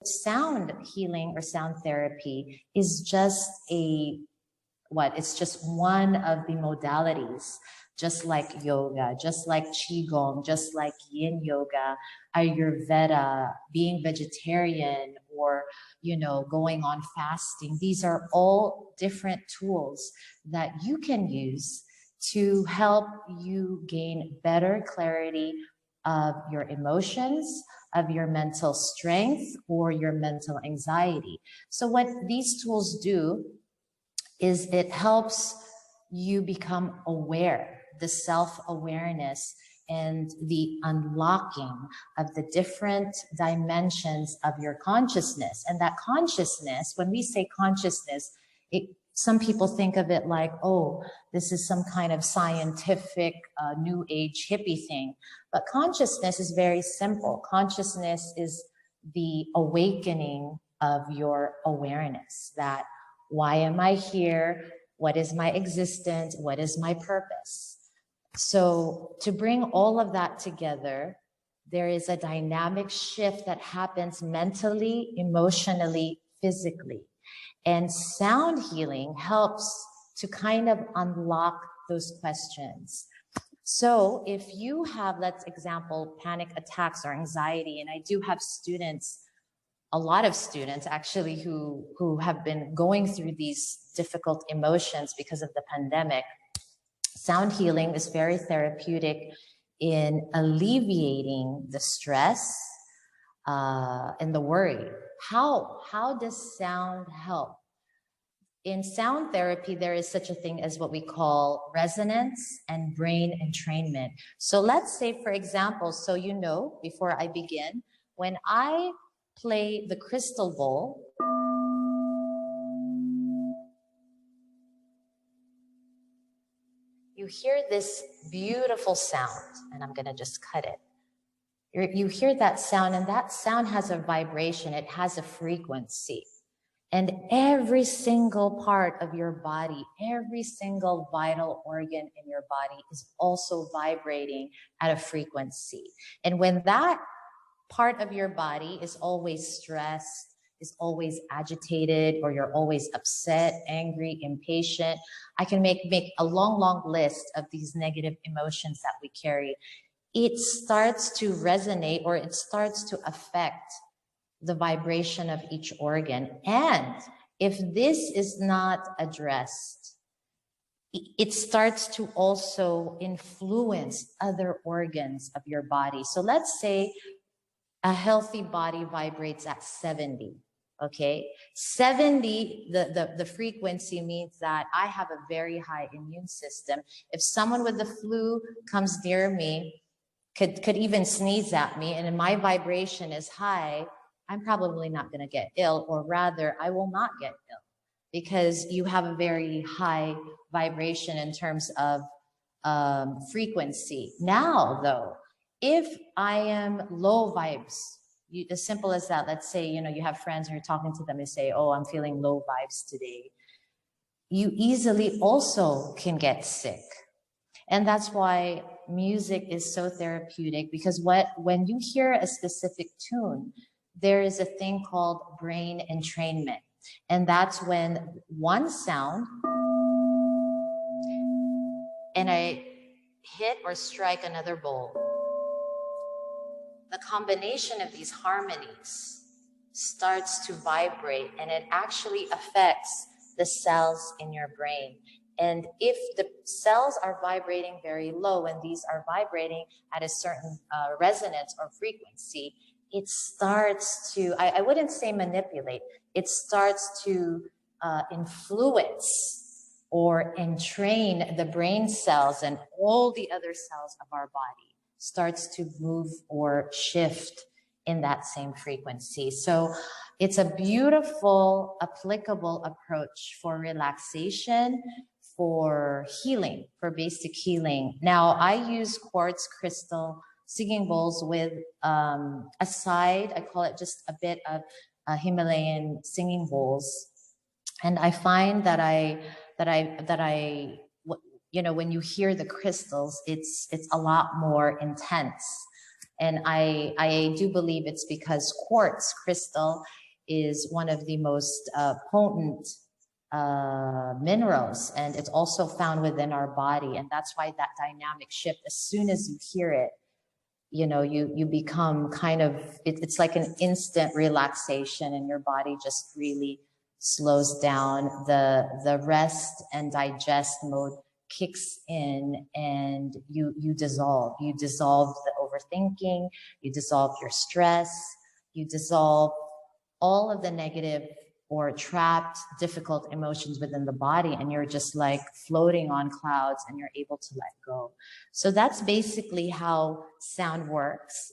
sound healing or sound therapy is just it's just one of the modalities, just like yoga, just like Qigong, just like yin yoga, Ayurveda, being vegetarian, or, going on fasting. These are all different tools that you can use to help you gain better clarity of your emotions, of your mental strength, or your mental anxiety. So what these tools do is it helps you become aware, the self-awareness and the unlocking of the different dimensions of your consciousness. And that consciousness, when we say consciousness, some people think of it like, oh, this is some kind of scientific, new age hippie thing. But consciousness is very simple. Consciousness is the awakening of your awareness, that why am I here? What is my existence? What is my purpose? So to bring all of that together, there is a dynamic shift that happens mentally, emotionally, physically. And sound healing helps to kind of unlock those questions. So if you have, let's example, panic attacks or anxiety, and I do have students, a lot of students actually who have been going through these difficult emotions because of the pandemic, sound healing is very therapeutic in alleviating the stress and the worry. How does sound help? In sound therapy, there is such a thing as what we call resonance and brain entrainment. So let's say, for example, before I begin, when I play the crystal bowl, you hear this beautiful sound, and I'm gonna just cut it. You hear that sound, and that sound has a vibration, it has a frequency. And every single part of your body, every single vital organ in your body is also vibrating at a frequency. And when that part of your body is always stressed, is always agitated, or you're always upset, angry, impatient, I can make a long list of these negative emotions that we carry. It starts to resonate, or it starts to affect the vibration of each organ. And if this is not addressed, it starts to also influence other organs of your body. So let's say a healthy body vibrates at 70, okay? 70, the frequency means that I have a very high immune system. If someone with the flu comes near me, could even sneeze at me, and my vibration is high, I'm probably not gonna get ill, or rather, I will not get ill, because you have a very high vibration in terms of frequency. Now, though, if I am low vibes, as simple as that, let's say, you have friends and you're talking to them and say, oh, I'm feeling low vibes today. You easily also can get sick. And that's why music is so therapeutic, because when you hear a specific tune, there is a thing called brain entrainment. And that's when one sound, and I hit or strike another bowl, the combination of these harmonies starts to vibrate, and it actually affects the cells in your brain. And if the cells are vibrating very low, and these are vibrating at a certain resonance or frequency, it starts to, I wouldn't say manipulate, it starts to influence or entrain the brain cells, and all the other cells of our body starts to move or shift in that same frequency. So it's a beautiful, applicable approach for relaxation, for healing, for basic healing. Now, I use quartz crystal singing bowls with a side, I call it just a bit of Himalayan singing bowls. And I find that when you hear the crystals, it's a lot more intense. And I do believe it's because quartz crystal is one of the most potent minerals, and it's also found within our body. And that's why that dynamic shift, as soon as you hear it, you know, you become kind of, it's like an instant relaxation, and your body just really slows down. The rest and digest mode kicks in, and you dissolve the overthinking, you dissolve your stress, you dissolve all of the negative or trapped difficult emotions within the body, and you're just like floating on clouds, and you're able to let go. So that's basically how sound works.